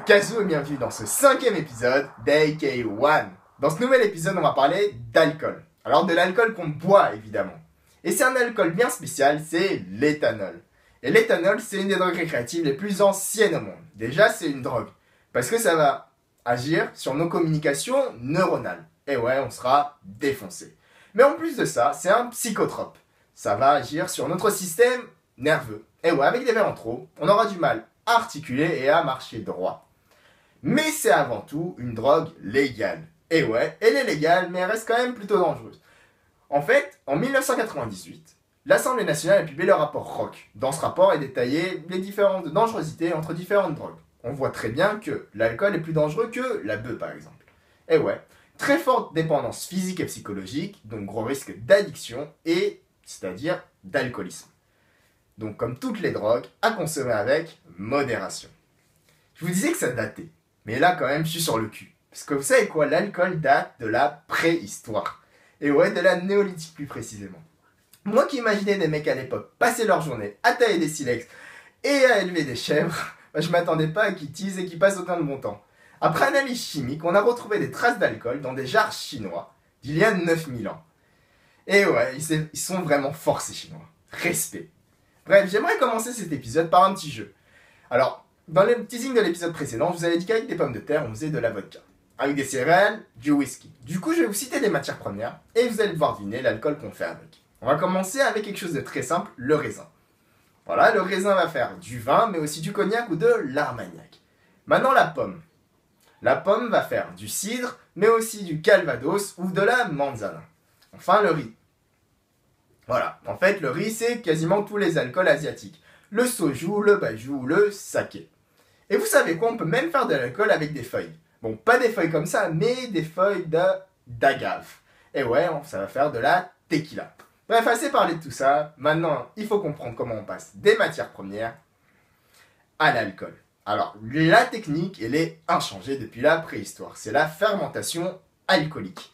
Kazoo et bienvenue dans ce 5e épisode d'AK1. Dans ce nouvel épisode, on va parler d'alcool. Alors de l'alcool qu'on boit évidemment. Et c'est un alcool bien spécial, c'est l'éthanol. Et l'éthanol, c'est une des drogues récréatives les plus anciennes au monde. Déjà, c'est une drogue. Parce que ça va agir sur nos communications neuronales. Et ouais, on sera défoncé. Mais en plus de ça, c'est un psychotrope. Ça va agir sur notre système nerveux. Et ouais, avec des verres en trop, on aura du mal à articuler et à marcher droit. Mais c'est avant tout une drogue légale. Et ouais, elle est légale, mais elle reste quand même plutôt dangereuse. En fait, en 1998, l'Assemblée nationale a publié le rapport Rock. Dans ce rapport est détaillé les différentes dangerosités entre différentes drogues. On voit très bien que l'alcool est plus dangereux que la bœuf par exemple. Et ouais, très forte dépendance physique et psychologique, donc gros risque d'addiction, et c'est-à-dire d'alcoolisme. Donc comme toutes les drogues, à consommer avec modération. Je vous disais que ça datait, mais là quand même je suis sur le cul. Parce que vous savez quoi, l'alcool date de la préhistoire. Et ouais, de la néolithique plus précisément. Moi qui imaginais des mecs à l'époque passer leur journée à tailler des silex et à élever des chèvres, je m'attendais pas à qu'ils teasent et qu'ils passent autant de bon temps. Après analyse chimique, on a retrouvé des traces d'alcool dans des jarres chinois d'il y a 9000 ans. Et ouais, ils sont vraiment forts ces Chinois. Respect. Bref, j'aimerais commencer cet épisode par un petit jeu. Alors, dans le teasing de l'épisode précédent, je vous avais dit qu'avec des pommes de terre, on faisait de la vodka. Avec des céréales, du whisky. Du coup, je vais vous citer des matières premières et vous allez devoir deviner l'alcool qu'on fait avec. On va commencer avec quelque chose de très simple, le raisin. Voilà, le raisin va faire du vin, mais aussi du cognac ou de l'armagnac. Maintenant, la pomme. La pomme va faire du cidre, mais aussi du calvados ou de la manzana. Enfin, le riz. Voilà, en fait, le riz, c'est quasiment tous les alcools asiatiques. Le soju, le baijiu, le saké. Et vous savez quoi, on peut même faire de l'alcool avec des feuilles. Bon, pas des feuilles comme ça, mais des feuilles d'agave. Et ouais, ça va faire de la tequila. Bref, assez parlé de tout ça. Maintenant, il faut comprendre comment on passe des matières premières à l'alcool. Alors, la technique, elle est inchangée depuis la préhistoire. C'est la fermentation alcoolique.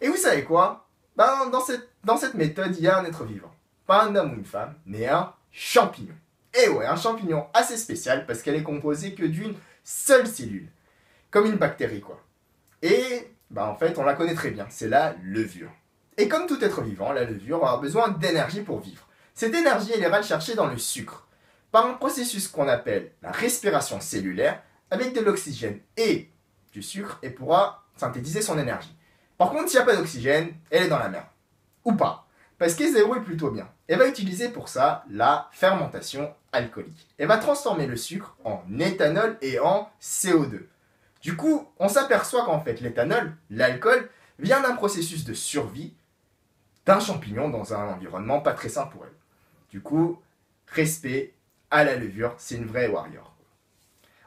Et vous savez quoi? Dans cette méthode, il y a un être vivant. Pas un homme ou une femme, mais un champignon. Et ouais, un champignon assez spécial parce qu'elle est composée que d'une seule cellule. Comme une bactérie, quoi. Et, en fait, on la connaît très bien. C'est la levure. Et comme tout être vivant, la levure aura besoin d'énergie pour vivre. Cette énergie, elle ira le chercher dans le sucre. Par un processus qu'on appelle la respiration cellulaire, avec de l'oxygène et du sucre, et pourra synthétiser son énergie. Par contre, s'il n'y a pas d'oxygène, elle est dans la merde. Ou pas. Parce qu'elle se débrouille plutôt bien. Elle va utiliser pour ça la fermentation alcoolique. Elle va transformer le sucre en éthanol et en CO2. Du coup, on s'aperçoit qu'en fait, l'éthanol, l'alcool, vient d'un processus de survie d'un champignon dans un environnement pas très sain pour elle. Du coup, respect à la levure, c'est une vraie warrior.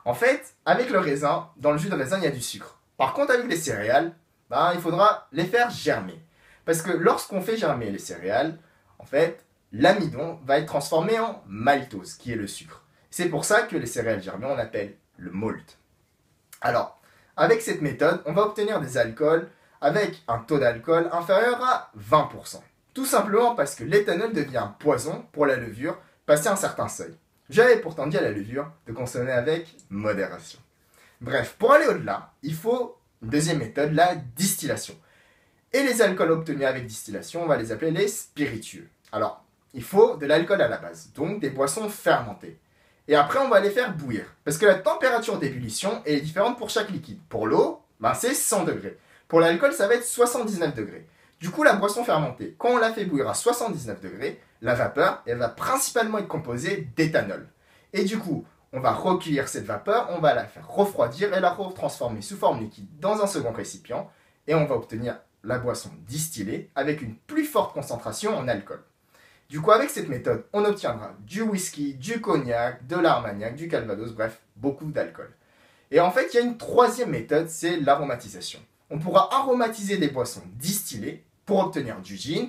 En fait, avec le raisin, dans le jus de raisin, il y a du sucre. Par contre, avec les céréales, il faudra les faire germer. Parce que lorsqu'on fait germer les céréales, en fait, l'amidon va être transformé en maltose, qui est le sucre. C'est pour ça que les céréales germées, on appelle le malt. Alors, avec cette méthode, on va obtenir des alcools avec un taux d'alcool inférieur à 20%. Tout simplement parce que l'éthanol devient un poison pour la levure passé un certain seuil. J'avais pourtant dit à la levure de consommer avec modération. Bref, pour aller au-delà, il faut une deuxième méthode, la distillation. Et les alcools obtenus avec distillation, on va les appeler les spiritueux. Alors, il faut de l'alcool à la base, donc des boissons fermentées. Et après, on va les faire bouillir. Parce que la température d'ébullition est différente pour chaque liquide. Pour l'eau, c'est 100 degrés. Pour l'alcool, ça va être 79 degrés. Du coup, la boisson fermentée, quand on la fait bouillir à 79 degrés, la vapeur, elle va principalement être composée d'éthanol. Et du coup, on va recueillir cette vapeur, on va la faire refroidir et la transformer sous forme liquide dans un second récipient. Et on va obtenir la boisson distillée avec une plus forte concentration en alcool. Du coup, avec cette méthode, on obtiendra du whisky, du cognac, de l'armagnac, du calvados, bref, beaucoup d'alcool. Et en fait, il y a une troisième méthode, c'est l'aromatisation. On pourra aromatiser des boissons distillées pour obtenir du gin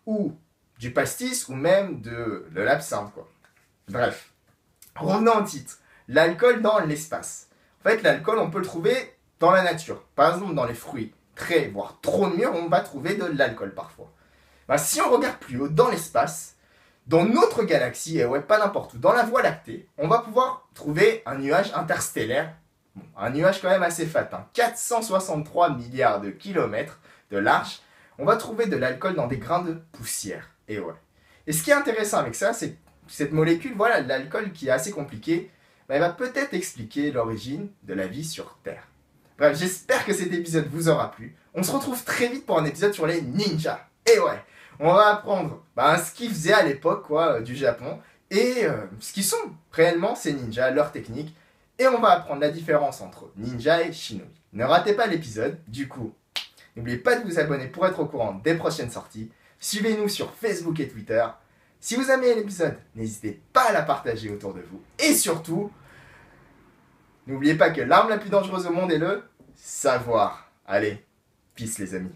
ou du pastis ou même de l'absinthe, quoi. Bref, revenons au titre. L'alcool dans l'espace. En fait, l'alcool, on peut le trouver dans la nature. Par exemple, dans les fruits très, voire trop mûrs, on va trouver de l'alcool parfois. Si on regarde plus haut, dans l'espace, dans notre galaxie, et ouais, pas n'importe où, dans la Voie lactée, on va pouvoir trouver un nuage interstellaire Bon, un nuage quand même assez fat, hein. 463 milliards de kilomètres de large, on va trouver de l'alcool dans des grains de poussière. Et ouais. Et ce qui est intéressant avec ça, c'est que cette molécule, voilà, l'alcool qui est assez compliqué, elle va peut-être expliquer l'origine de la vie sur Terre. Bref, j'espère que cet épisode vous aura plu. On se retrouve très vite pour un épisode sur les ninjas. Et ouais, on va apprendre ce qu'ils faisaient à l'époque du Japon et ce qu'ils sont réellement ces ninjas, leurs techniques. Et on va apprendre la différence entre ninja et shinobi. Ne ratez pas l'épisode, du coup, n'oubliez pas de vous abonner pour être au courant des prochaines sorties. Suivez-nous sur Facebook et Twitter. Si vous aimez l'épisode, n'hésitez pas à la partager autour de vous. Et surtout, n'oubliez pas que l'arme la plus dangereuse au monde est le savoir. Allez, peace les amis.